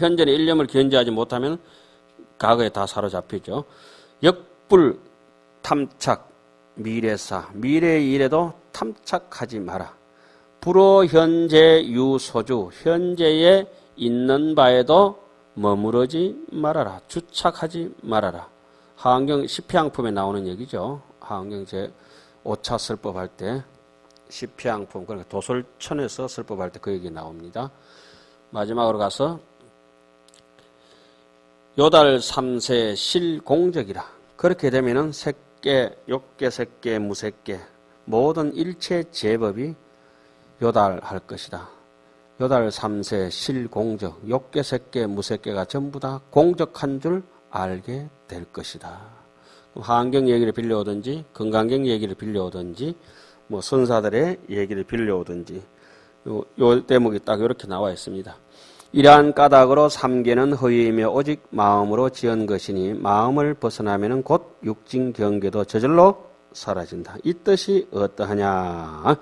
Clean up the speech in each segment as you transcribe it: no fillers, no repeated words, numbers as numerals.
현재의 일념을 견제하지 못하면 과거에 다 사로잡히죠. 역불 탐착 미래사, 미래의 일에도 탐착하지 마라. 불호 현재 유소주, 현재에 있는 바에도 머무르지 말아라. 주착하지 말아라. 하안경 십회양품에 나오는 얘기죠. 하안경 제 5차 설법할 때 십회양품, 그러니까 도솔천에서 설법할 때 그 얘기 나옵니다. 마지막으로 가서 요달 3세 실공적이라. 그렇게 되면은 색계, 욕계, 색계, 무색계 모든 일체 제법이 요달할 것이다. 요달 3세 실공적, 욕계, 색계, 무색계가 전부 다 공적한 줄 알게 될 것이다. 하안경 얘기를 빌려오든지 건강경 얘기를 빌려오든지 뭐 선사들의 얘기를 빌려오든지 요 대목이 딱 이렇게 나와 있습니다. 이러한 까닭으로 삼계는 허위이며 오직 마음으로 지은 것이니 마음을 벗어나면 곧 육진 경계도 저절로 사라진다. 이 뜻이 어떠하냐?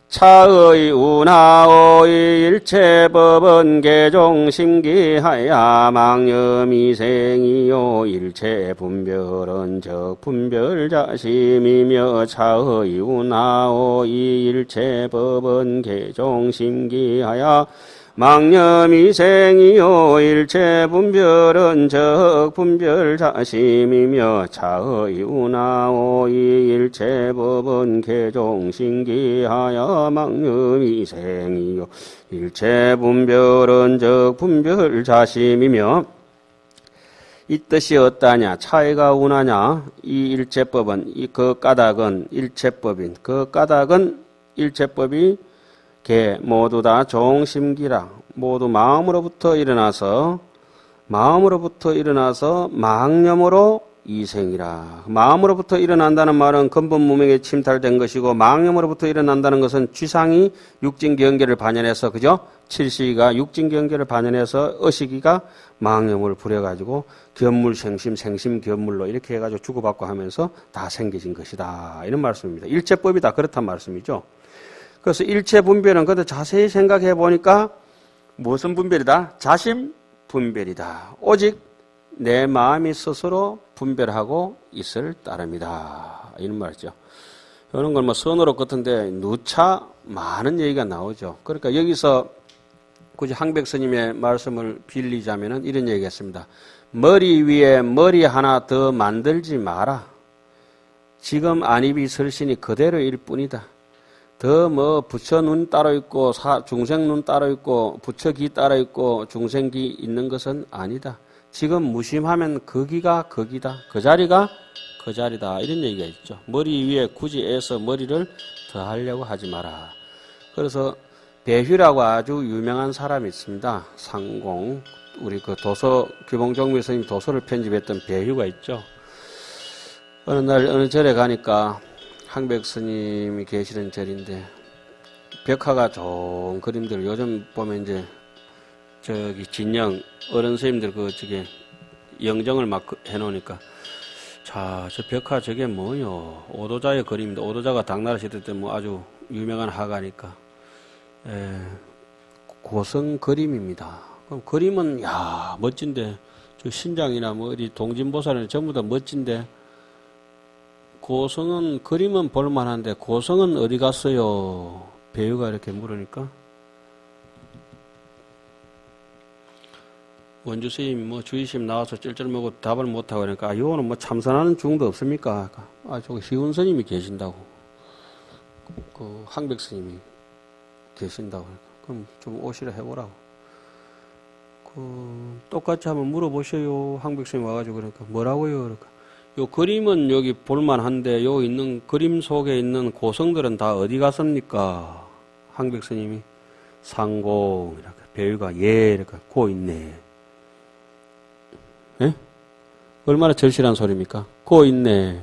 차의 운하의 일체법은 개종심기하야 망념이생이요 일체 분별은 적분별 자심이며 차의 운하의 일체법은 개종심기하야 망념이생이요 일체분별은 적분별 자심이며 차의 운하오이 일체법은 개종신기하여 망념이생이요 일체분별은 적분별 자심이며 이 뜻이 어떠하냐? 차이가 운하냐? 이 일체법은 그 까닭은 일체법인 그 까닭은 일체법이 개 모두 다 종심기라. 모두 마음으로부터 일어나서 망념으로 이생이라. 마음으로부터 일어난다는 말은 근본 무명에 침탈된 것이고 망념으로부터 일어난다는 것은 쥐상이 육진경계를 반연해서 그죠? 칠시가 육진경계를 반연해서 어시기가 망념을 부려가지고 견물생심 생심견물로 이렇게 해가지고 주고받고 하면서 다 생겨진 것이다. 이런 말씀입니다. 일체법이다. 그렇단 말씀이죠. 그래서 일체 분별은 그것도 자세히 생각해 보니까 무슨 분별이다? 자심 분별이다. 오직 내 마음이 스스로 분별하고 있을 따름이다. 이런 말이죠. 이런 건 뭐 선어록 같은데 누차 많은 얘기가 나오죠. 그러니까 여기서 굳이 항백 스님의 말씀을 빌리자면은 이런 얘기했습니다. 머리 위에 머리 하나 더 만들지 마라. 지금 안입이 설신이 그대로일 뿐이다. 더 뭐 부처 눈 따로 있고 중생 눈 따로 있고 부처 기 따로 있고 중생 기 있는 것은 아니다. 지금 무심하면 그 기가 거기다. 그 자리가 그 자리다. 이런 얘기가 있죠. 머리 위에 굳이 애써 머리를 더 하려고 하지 마라. 그래서 배휴라고 아주 유명한 사람이 있습니다. 상공. 우리 그 도서 규봉정미 스님 도서를 편집했던 배휴가 있죠. 어느 날 어느 절에 가니까 항백 스님이 계시는 절인데 벽화가 좋은 그림들 요즘 보면 이제 저기 진영 어른 스님들 그 저기 영정을 막 해놓으니까 자, 저 벽화 저게 뭐요? 오도자의 그림입니다. 오도자가 당나라 시대 때 뭐 아주 유명한 화가니까 고성 그림입니다. 그럼 그림은 야 멋진데 저 신장이나 뭐 어디 동진보살은 전부 다 멋진데 고성은 그림은 볼만한데 고성은 어디 갔어요? 배우가 이렇게 물으니까 원주 스님 뭐 주의심 나와서 쩔쩔먹고 답을 못하고 그러니까 요거는 뭐 참선하는 중도 없습니까? 저기 희운 스님이 계신다고 그 항백 스님이 계신다고 그럼 좀 오시라 해보라고 똑같이 한번 물어보셔요. 항백 스님 와가지고 그러니까 뭐라고요? 그러니까 요 그림은 여기 볼만한데 요 있는 그림 속에 있는 고성들은 다 어디 갔습니까? 항백 스님이 상공 이렇게 배우가 예 이렇게 고 있네. 예? 얼마나 절실한 소리입니까? 고 있네.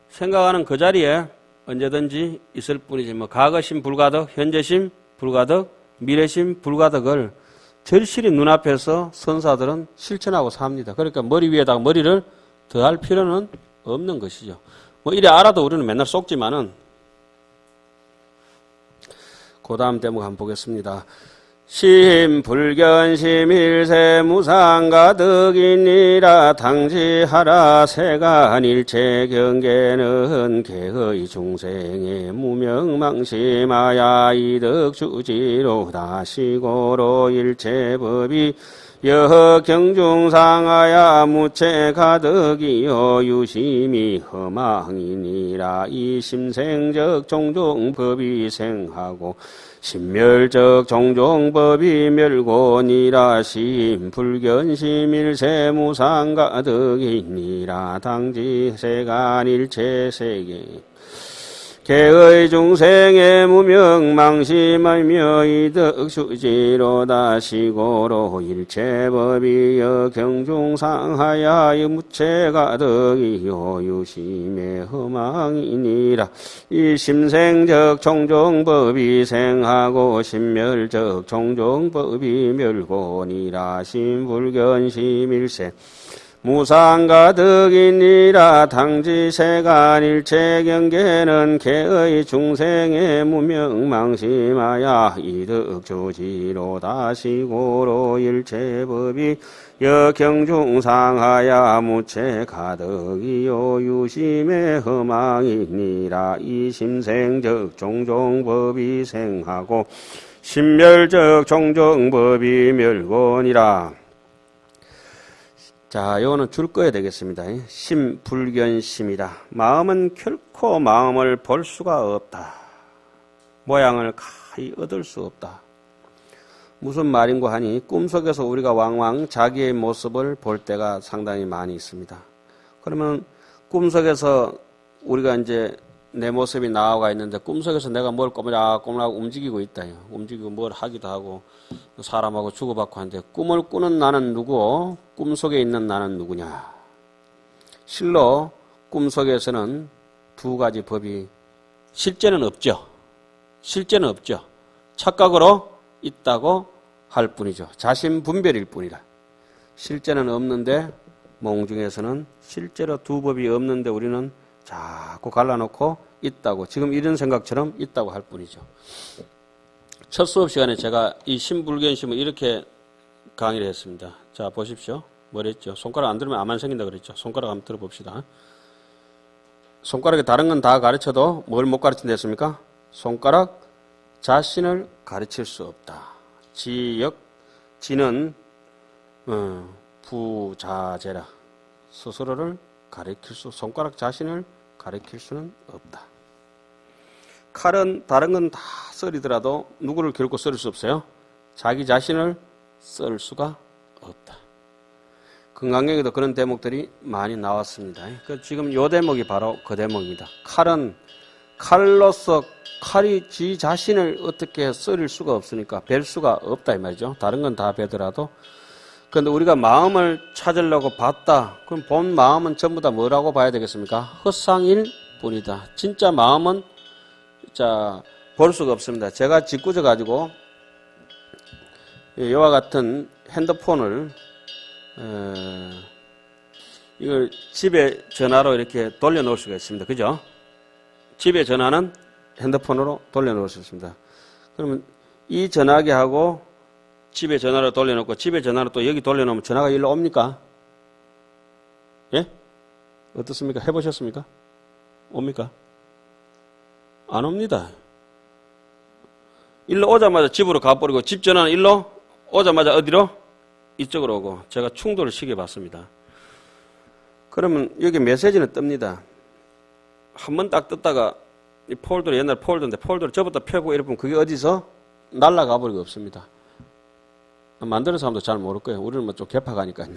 생각하는 그 자리에 언제든지 있을 뿐이지 뭐 과거심 불가득, 현재심 불가득, 미래심 불가득을 절실히 눈앞에서 선사들은 실천하고 삽니다. 그러니까 머리 위에다가 머리를 더할 필요는 없는 것이죠. 뭐 이래 알아도 우리는 맨날 속지만은 그 다음 대목 한번 보겠습니다. 심불견심일세 무상가득이니라 당지하라 세간일체 경계는 개의 중생의 무명망심하야 이득주지로 다시고로 일체법이 여경중상하야 무체가득이요 유심히 허망이니라 이 심생적 종종법이 생하고 신멸적 종종법이 멸곤이라 심불견심일세 무상가득이니라 당지세간일체세계 개의 중생의 무명망심하며 이득수지로 다시고로 일체법이 여경중상하야 무체가득이요 유심의 허망이니라 이 심생적 종종법이 생하고 신멸적 종종법이 멸곤이라 심불견심일세 무상가득이니라 당지세간일체 경계는 개의 중생의 무명망심하야 이득조지로 다시고로 일체법이 여경중상하야 무체가득이요 유심의 허망이니라 이 심생적 종종법이 생하고 신멸적 종종법이 멸곤이라. 자, 요거는 줄 거야 되겠습니다. 심불견심이다. 마음은 결코 마음을 볼 수가 없다. 모양을 가히 얻을 수 없다. 무슨 말인고 하니 꿈속에서 우리가 왕왕 자기의 모습을 볼 때가 상당히 많이 있습니다. 그러면 꿈속에서 우리가 이제 내 모습이 나와가 있는데 꿈속에서 내가 뭘 꼬물락꼬물락 움직이고 있다. 움직이고 뭘 하기도 하고 사람하고 주고받고 하는데 꿈을 꾸는 나는 누구고 꿈속에 있는 나는 누구냐. 실로 꿈속에서는 두 가지 법이 실제는 없죠. 실제는 없죠. 착각으로 있다고 할 뿐이죠. 자신 분별일 뿐이라. 실제는 없는데 몽 중에서는 실제로 두 법이 없는데 우리는 자꾸 갈라놓고 있다고 지금 이런 생각처럼 있다고 할 뿐이죠. 첫 수업 시간에 제가 이 심불견심을 이렇게 강의를 했습니다. 자 보십시오. 뭐랬죠? 손가락 안 들으면 암 안 생긴다 그랬죠. 손가락 한번 들어봅시다. 손가락에 다른 건 다 가르쳐도 뭘 못 가르친다 했습니까? 손가락 자신을 가르칠 수 없다. 지는 부자재라. 스스로를 가르칠 손가락 자신을 가르칠 수는 없다. 칼은 다른 건 다 썰이더라도 누구를 결코 썰을 수 없어요. 자기 자신을 썰 수가 없다. 금강경에도 그런 대목들이 많이 나왔습니다. 지금 이 대목이 바로 그 대목입니다. 칼은 칼로서 칼이 지 자신을 어떻게 썰을 수가 없으니까 뵐 수가 없다 이 말이죠. 다른 건 다 베더라도. 그런데 우리가 마음을 찾으려고 봤다. 그럼 본 마음은 전부 다 뭐라고 봐야 되겠습니까? 헛상일 뿐이다. 진짜 마음은 볼 수가 없습니다. 제가 짓궂어 가지고 이와 같은 핸드폰을 이걸 집에 전화로 이렇게 돌려놓을 수가 있습니다. 그죠? 집에 전화는 핸드폰으로 돌려놓을 수 있습니다. 그러면 이 전화기하고 집에 전화로 돌려놓고 집에 전화로 또 여기 돌려놓으면 전화가 일로 옵니까? 예? 어떻습니까? 해보셨습니까? 옵니까? 안 옵니다. 일로 오자마자 집으로 가버리고 집 전화는 일로 오자마자 어디로? 이쪽으로 오고 제가 충돌을 시켜봤습니다. 그러면 여기 메시지는 뜹니다. 한번 딱 떴다가 이 폴더를 옛날 폴더인데 폴더를 접었다 펴고 이러면 그게 어디서 날아가 버리고 없습니다. 만드는 사람도 잘 모를 거예요. 우리는 뭐 좀 개파가니까요.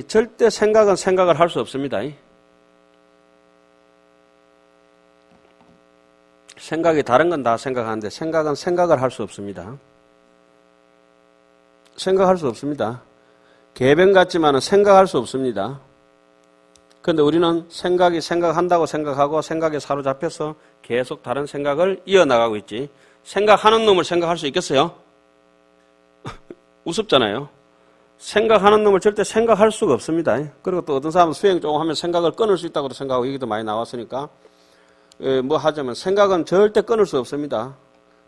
절대 생각은 생각을 할 수 없습니다. 생각이 다른 건 다 생각하는데 생각은 생각을 할 수 없습니다. 생각할 수 없습니다. 개변 같지만은 생각할 수 없습니다. 그런데 우리는 생각이 생각한다고 생각하고 생각에 사로잡혀서 계속 다른 생각을 이어나가고 있지. 생각하는 놈을 생각할 수 있겠어요? 우습잖아요. 생각하는 놈을 절대 생각할 수가 없습니다. 그리고 또 어떤 사람은 수행 조금 하면 생각을 끊을 수 있다고도 생각하고 얘기도 많이 나왔으니까 뭐 하자면 생각은 절대 끊을 수 없습니다.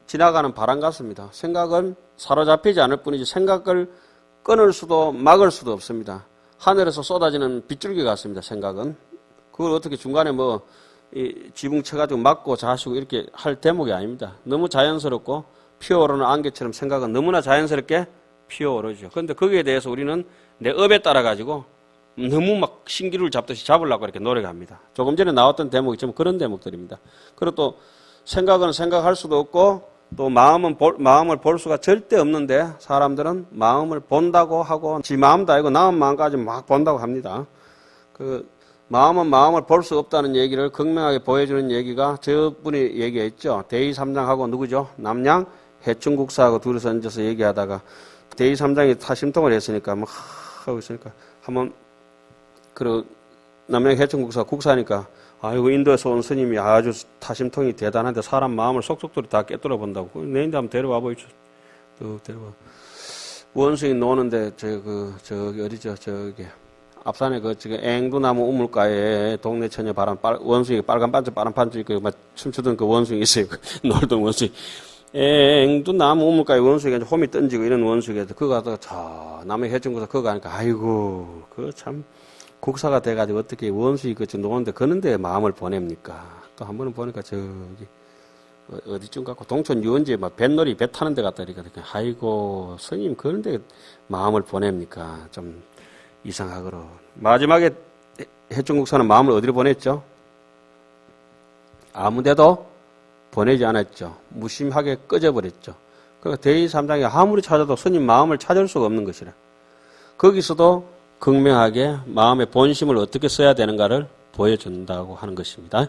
지나가는 바람 같습니다. 생각은 사로잡히지 않을 뿐이지 생각을 끊을 수도 막을 수도 없습니다. 하늘에서 쏟아지는 빗줄기 같습니다. 생각은. 그걸 어떻게 중간에 뭐 지붕 쳐가지고 막고 자시고 이렇게 할 대목이 아닙니다. 너무 자연스럽고 피어오르는 안개처럼 생각은 너무나 자연스럽게 피어오르죠. 그런데 거기에 대해서 우리는 내 업에 따라 가지고 너무 막 신기루를 잡듯이 잡으려고 이렇게 노력합니다. 조금 전에 나왔던 대목이 좀 그런 대목들입니다. 그리고 또 생각은 생각할 수도 없고 또 마음을 볼 수가 절대 없는데 사람들은 마음을 본다고 하고 지 마음도 아니고 남의 마음까지 막 본다고 합니다. 그 마음은 마음을 볼 수 없다는 얘기를 극명하게 보여주는 얘기가 저분이 얘기했죠. 대의삼장하고 누구죠? 남양 해충국사하고 둘이서 앉아서 얘기하다가 대의삼장이 타심통을 했으니까 막 하고 있으니까 한번 그 남양 해충국사 국사니까 아이고 인도에서 온 스님이 아주 타심통이 대단한데 사람 마음을 속속들이 다 깨뚫어 본다고. 내인데 한번 데려와 보이죠. 데려와. 원숭이 노는데 저기 어디죠? 저기 앞산에 지금 앵두나무 우물가에 동네 처녀 원숭이 빨간 반쪽 파란 반쪽 입고 막 춤추던 그 원숭이 있어요. 놀던 원숭이. 앵두나무 우물가에 원숭이가 홈이 던지고 이런 원숭이가 그거 가다가 저 남의 해충국사 그거 가니까 아이고 그 참 국사가 돼가지고 어떻게 원숭이 그치 노는데 그런데 마음을 보냅니까? 또 한 번은 보니까 저기 어디쯤 갖고 동촌 유원지에 막 뱃놀이 배 타는 데 갔다 이러니까 아이고 스님 그런데 마음을 보냅니까? 좀 이상하거로. 마지막에 해충국사는 마음을 어디로 보냈죠? 아무데도 보내지 않았죠. 무심하게 꺼져버렸죠. 그러니까 대의삼장이 아무리 찾아도 스님 마음을 찾을 수가 없는 것이라. 거기서도 극명하게 마음의 본심을 어떻게 써야 되는가를 보여준다고 하는 것입니다.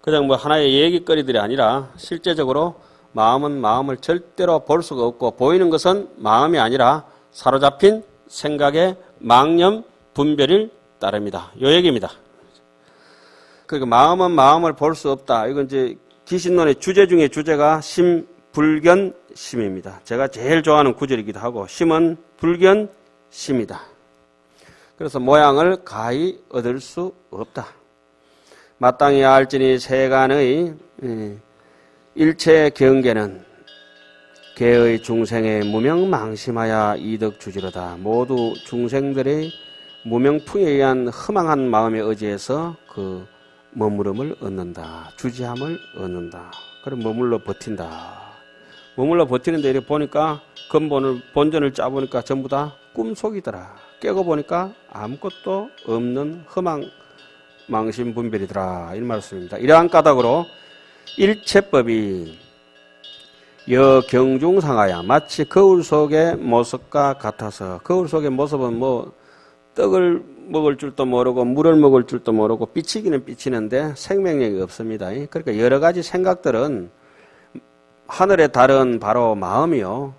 그냥 뭐 하나의 얘기거리들이 아니라 실제적으로 마음은 마음을 절대로 볼 수가 없고 보이는 것은 마음이 아니라 사로잡힌 생각의 망념, 분별일 따릅니다. 요 얘기입니다. 그러니까 마음은 마음을 볼 수 없다. 이건 이제 기신론의 주제 중에 주제가 심, 불견, 심입니다. 제가 제일 좋아하는 구절이기도 하고 심은 불견, 심이다. 그래서 모양을 가히 얻을 수 없다. 마땅히 알지니 세간의 일체 경계는 개의 중생의 무명망심하여 이득주지로다. 모두 중생들의 무명풍에 의한 허망한 마음의 의지에서 그 머무름을 얻는다. 주지함을 얻는다. 그럼 머물러 버틴다. 머물러 버티는데 이렇게 보니까 본전을 짜보니까 전부 다 꿈속이더라. 깨고 보니까 아무것도 없는 허망망심 분별이더라. 이런 말씀입니다. 이러한 까닭으로 일체법이 여경중상하여 마치 거울 속의 모습과 같아서 거울 속의 모습은 뭐 떡을 먹을 줄도 모르고 물을 먹을 줄도 모르고 비치기는 비치는데 생명력이 없습니다. 그러니까 여러 가지 생각들은 하늘의 달은 바로 마음이요.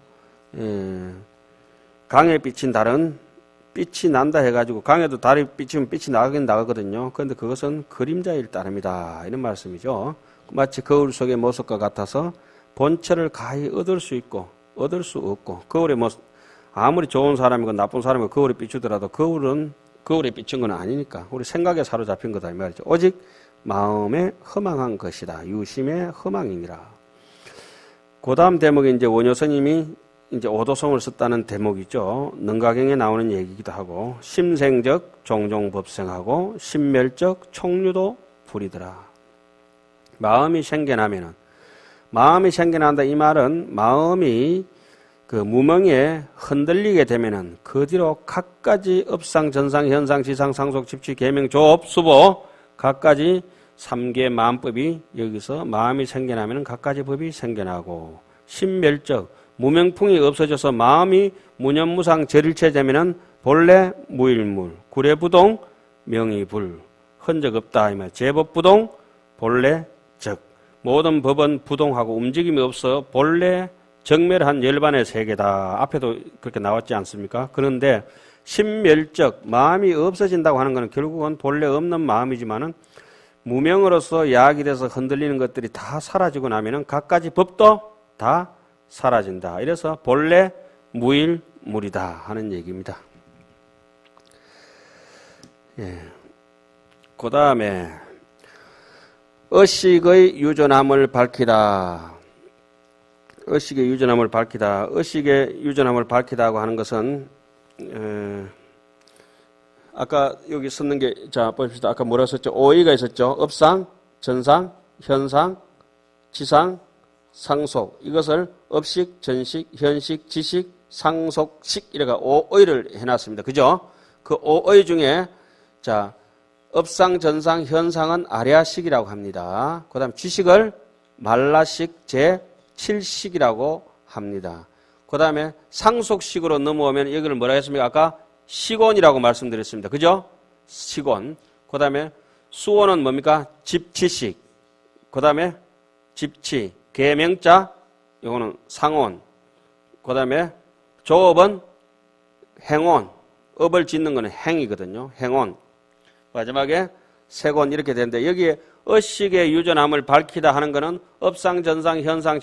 강에 비친 달은 빛이 난다 해가지고 강에도 달이 비치면 빛이 나가긴 나가거든요. 그런데 그것은 그림자일 따름이다. 이런 말씀이죠. 마치 거울 속의 모습과 같아서 본체를 가히 얻을 수 있고 얻을 수 없고 거울에 아무리 좋은 사람이고 나쁜 사람이고 거울에 비추더라도 거울에 비춘 건 아니니까 우리 생각에 사로잡힌 거다 이 말이죠. 오직 마음에 허망한 것이다. 유심의 허망이니라. 그 다음 대목이 이제 원효 스님이 이제 오도성을 썼다는 대목이죠. 능가경에 나오는 얘기기도 하고 심생적 종종 법생하고 심멸적 총류도 불이더라. 마음이 생겨난다 이 말은 마음이 그 무명에 흔들리게 되면은 그 뒤로 각가지 업상, 전상, 현상, 지상, 상속, 집취, 계명, 조업, 수보 각가지 3개 마음법이 여기서 마음이 생겨나면은 각가지 법이 생겨나고 심멸적 무명풍이 없어져서 마음이 무념무상 절일체 되면은 본래 무일물, 구례부동, 명의불, 흔적 없다 이 말. 제법부동, 본래 적. 모든 법은 부동하고 움직임이 없어 본래 정멸한 열반의 세계다. 앞에도 그렇게 나왔지 않습니까? 그런데 심멸적 마음이 없어진다고 하는 것은 결국은 본래 없는 마음이지만은 무명으로서 야학이 돼서 흔들리는 것들이 다 사라지고 나면은 각가지 법도 다 사라진다. 이래서 본래 무일물이다 하는 얘기입니다. 예. 그 다음에 의식의 유전함을 밝히다. 의식의 유전함을 밝히다. 의식의 유전함을 밝히다고 하는 것은 아까 여기 썼는 게, 자, 보십시다. 아까 뭐라 썼죠? 오의가 있었죠? 업상, 전상, 현상, 지상, 상속. 이것을 업식, 전식, 현식, 지식, 상속식, 이래가 오의를 해놨습니다. 그죠? 그 오의 중에, 자, 업상, 전상, 현상은 아래아식이라고 합니다. 그 다음 지식을 말라식, 제7식이라고 합니다. 그 다음에 상속식으로 넘어오면 여기를 뭐라 했습니까? 아까 시곤이라고 말씀드렸습니다. 그죠? 시곤. 그 다음에 수온은 뭡니까? 집치식. 그 다음에 집치. 계명자, 요거는 상온. 그 다음에 조업은 행온. 업을 짓는 거는 행이거든요. 행온. 마지막에 세곤 이렇게 되는데 여기에 의식의 유전함을 밝히다 하는 거는 업상, 전상, 현상,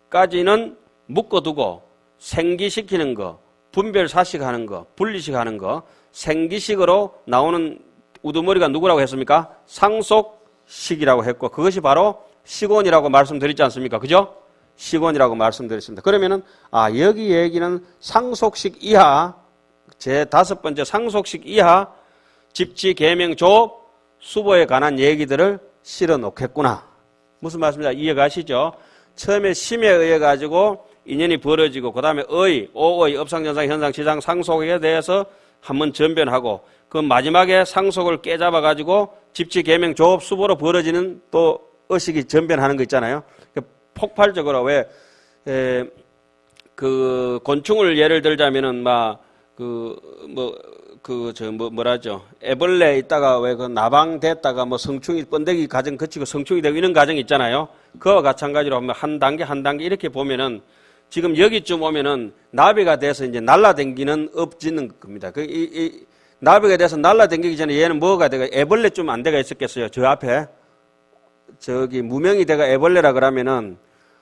지상까지는 묶어두고 생기시키는 거, 분별사식하는 거, 분리식하는 거, 생기식으로 나오는 우두머리가 누구라고 했습니까? 상속식이라고 했고 그것이 바로 시곤이라고 말씀드렸지 않습니까? 그죠? 시곤이라고 말씀드렸습니다. 그러면은 여기 얘기는 상속식 이하, 제 5번째 상속식 이하 집치, 계명, 조업, 수보에 관한 얘기들을 실어 놓겠구나. 무슨 말씀입니까? 이해가시죠? 처음에 심에 의해 가지고 인연이 벌어지고 그 다음에 오의, 업상, 전상, 현상, 지상, 상속에 대해서 한번 전변하고 그 마지막에 상속을 깨잡아 가지고 집치, 계명, 조업, 수보로 벌어지는 또 의식이 전변하는 거 있잖아요. 폭발적으로 그 곤충을 예를 들자면은 뭐라죠? 애벌레 있다가 왜 그 나방 됐다가 뭐 성충이 번데기 과정 거치고 성충이 되고 이런 과정이 있잖아요. 그와 마찬가지로 한 단계 한 단계 이렇게 보면은 지금 여기쯤 오면은 나비가 돼서 이제 날라댕기는 업 짓는 겁니다. 나비가 돼서 날라댕기기 전에 얘는 뭐가 돼가 애벌레쯤 안 돼가 있었겠어요. 저 앞에 저기 무명이 돼가 애벌레라 그러면은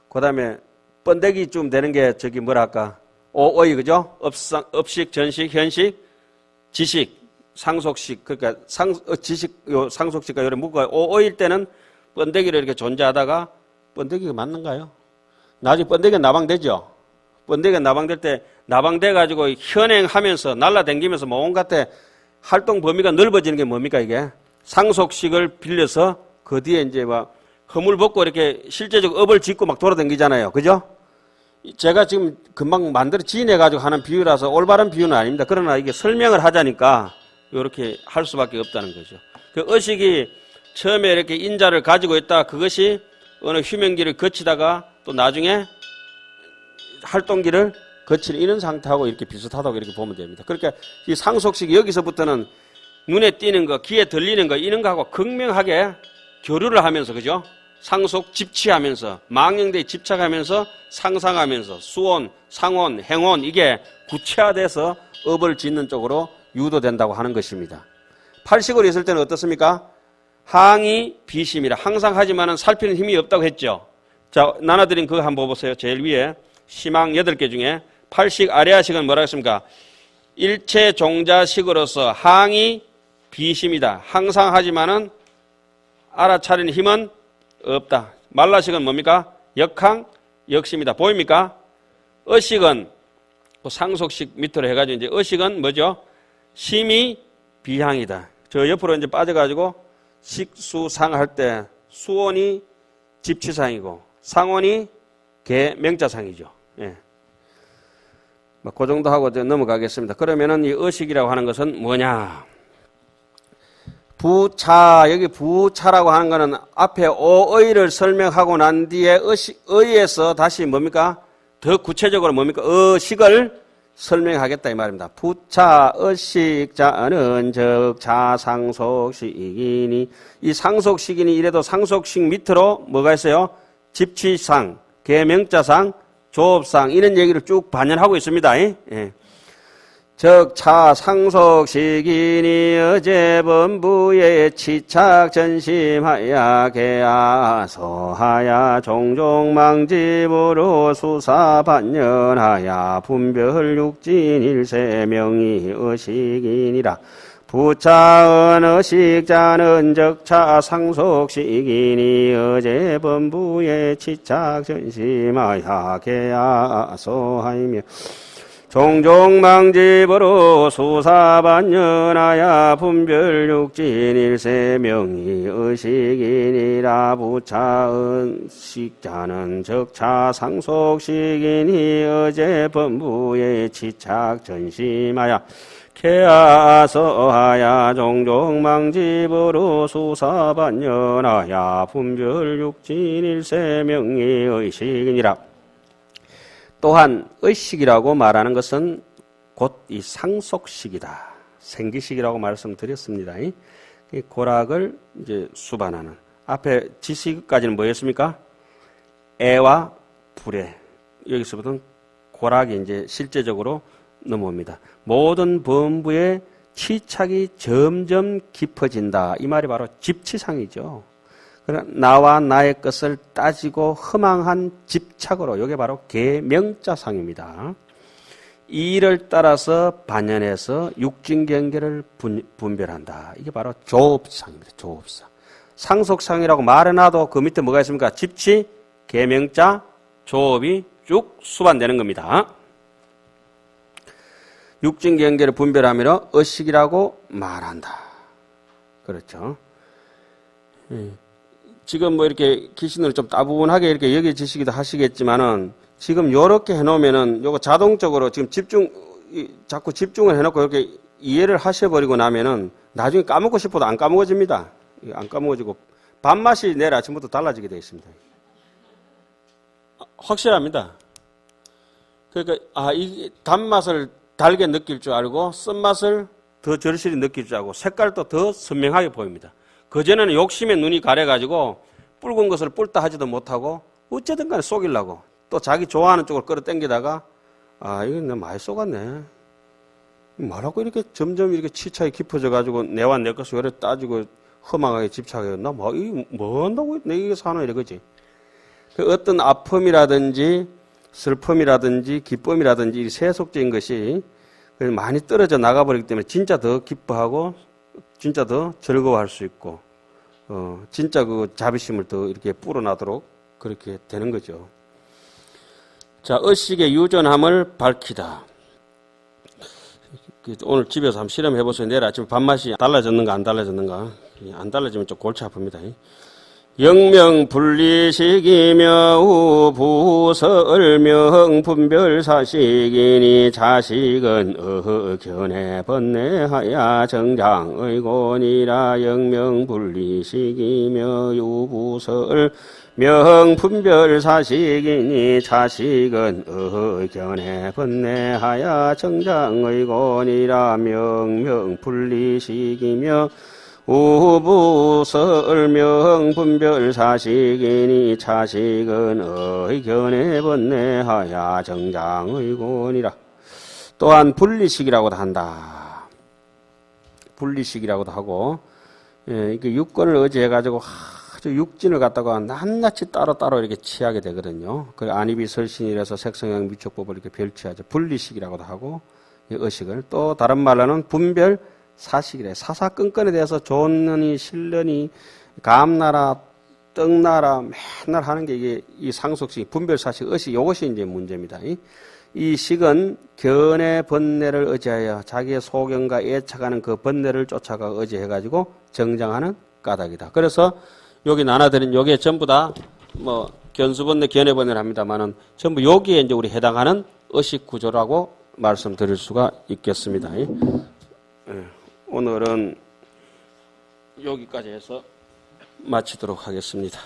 그 다음에 번데기쯤 되는 게 저기 뭐랄까 오의 그죠? 업식, 전식, 현식, 지식, 상속식 그러니까 지식 요 상속식과 요래 묶어 오일 때는 번데기를 이렇게 존재하다가 번데기가 맞는가요? 나중에 번데기가 나방되죠. 번데기가 나방될 때 나방돼 가지고 현행하면서 날라다니면서 뭐 온갖 때 활동 범위가 넓어지는 게 뭡니까 이게? 상속식을 빌려서 그 뒤에 이제 막 허물 벗고 이렇게 실제적 업을 짓고 막 돌아다니잖아요. 그죠? 제가 지금 금방 만들어 지내가지고 하는 비유라서 올바른 비유는 아닙니다. 그러나 이게 설명을 하자니까 이렇게 할 수밖에 없다는 거죠. 그 의식이 처음에 이렇게 인자를 가지고 있다 그것이 어느 휴면기를 거치다가 또 나중에 활동기를 거치는 이런 상태하고 이렇게 비슷하다고 이렇게 보면 됩니다. 그러니까 이 상속식이 여기서부터는 눈에 띄는 거, 귀에 들리는 거 이런 거하고 극명하게 교류를 하면서 그죠? 상속 집치하면서 망령대에 집착하면서 상상하면서 수온, 상온, 행온 이게 구체화돼서 업을 짓는 쪽으로 유도된다고 하는 것입니다. 팔식으로 있을 때는 어떻습니까? 항이 비심이라 항상 하지만은 살피는 힘이 없다고 했죠. 자, 나눠드린 그거 한번 보세요. 제일 위에 시망 8개 중에 팔식 아래아식은 뭐라고 했습니까? 일체 종자식으로서 항이 비심이다. 항상 하지만은 알아차리는 힘은 없다. 말라식은 뭡니까? 역항, 역심이다. 보입니까? 어식은 상속식 밑으로 해가지고 이제 어식은 뭐죠? 심이 비향이다. 저 옆으로 이제 빠져가지고 식수상 할 때 수온이 집치상이고 상온이 계명자상이죠. 예. 그 정도 하고 이제 넘어가겠습니다. 그러면은 이 어식이라고 하는 것은 뭐냐? 부차, 여기 부차라고 하는 거는 앞에 오의를 설명하고 난 뒤에 의에서 다시 뭡니까? 더 구체적으로 뭡니까? 어식을 설명하겠다 이 말입니다. 부차, 어식자는 즉 자상속식이니 이 상속식이니 이래도 상속식 밑으로 뭐가 있어요? 집치상, 계명자상, 조업상 이런 얘기를 쭉 반영하고 있습니다. 예. 즉 차상속식이니 어제범부에 치착 전심하야 개아서하야 종종망집으로 수사반연하야 분별육진 일세명이 의식이니라. 부차 언어식자는 적차 상속식이니 어제 범부의 치착 전심하야 개야소하이며 종종 망집으로 수사반연하야 분별 육진 일세 명의 의식이니라 부차 언식자는 적차 상속식이니 어제 범부의 치착 전심하야 개아서하야 종종 망집으로 수사반연하야 분별 육진 일세 명의 의식이니라. 또한 의식이라고 말하는 것은 곧 이 상속식이다. 생기식이라고 말씀드렸습니다. 이 고락을 이제 수반하는. 앞에 지식까지는 뭐였습니까? 애와 불애. 여기서부터는 고락이 이제 실제적으로 넘어옵니다. 모든 범부의 치착이 점점 깊어진다. 이 말이 바로 집치상이죠. 나와 나의 것을 따지고 허망한 집착으로, 이게 바로 계명자상입니다. 이 일을 따라서 반연해서 육진경계를 분별한다. 이게 바로 조업상입니다. 조업상. 상속상이라고 말해놔도 그 밑에 뭐가 있습니까? 집치, 계명자, 조업이 쭉 수반되는 겁니다. 육진경계를 분별하며 의식이라고 말한다. 그렇죠. 지금 뭐 이렇게 귀신으로 좀 따분하게 이렇게 여겨지시기도 하시겠지만은 지금 요렇게 해놓으면은 요거 자동적으로 지금 자꾸 집중을 해놓고 이렇게 이해를 하셔버리고 나면은 나중에 까먹고 싶어도 안 까먹어집니다. 안 까먹어지고 밥맛이 내일 아침부터 달라지게 되어 있습니다. 확실합니다. 그러니까 이 단맛을 달게 느낄 줄 알고 쓴맛을 더 절실히 느낄 줄 알고 색깔도 더 선명하게 보입니다. 그전에는 욕심에 눈이 가려가지고 붉은 것을 붉다 하지도 못하고 어쨌든 간에 속이려고 또 자기 좋아하는 쪽을 끌어당기다가 이건 내가 많이 속았네. 뭐라고 이렇게 점점 이렇게 치착이 깊어져가지고 내와 내 것을 왜 따지고 허망하게 집착해요. 나 뭐 한다고 내 이게 사나 이러지. 그 어떤 아픔이라든지 슬픔이라든지 기쁨이라든지 세속적인 것이 많이 떨어져 나가버리기 때문에 진짜 더 기뻐하고 진짜 더 즐거워할 수 있고 진짜 그 자비심을 더 이렇게 불어나도록 그렇게 되는 거죠. 자, 의식의 유전함을 밝히다. 오늘 집에서 한번 실험해 보세요. 내일 아침 밥맛이 달라졌는가 안 달라졌는가. 안 달라지면 좀 골치 아픕니다. 영명분리식이며 우부설명 분별사식이니 자식은 견해 번뇌하야 정장의곤이라 영명분리식이며 우부설명 분별사식이니 자식은 견해 번뇌하야 정장의곤이라 명명분리식이며 우부설명 분별사식이니 자식은 의견에 번뇌하야 정장의곤이라. 또한 분리식이라고도 한다. 분리식이라고도 하고 이게 육권을 의지해가지고 아주 육진을 갖다가 낱낱이 따로따로 이렇게 취하게 되거든요. 그 안입이 설신이라서 색성형 미촉법을 이렇게 별취하죠. 분리식이라고도 하고 의식을. 또 다른 말로는 분별 사식이래. 사사건건에 대해서 좋느니 싫느니 감나라 떡나라 맨날 하는 게 이게 이 상속식, 분별사식, 의식, 이것이 이제 문제입니다. 이 식은 견해 번뇌를 의지하여 자기의 소견과 애착하는 그 번뇌를 쫓아가 의지해가지고 정장하는 까닭이다. 그래서 여기 나눠드린 요게 전부 다 뭐 견수번뇌, 견해번뇌를 합니다만은 전부 여기에 이제 우리 해당하는 의식 구조라고 말씀드릴 수가 있겠습니다. 오늘은 여기까지 해서 마치도록 하겠습니다.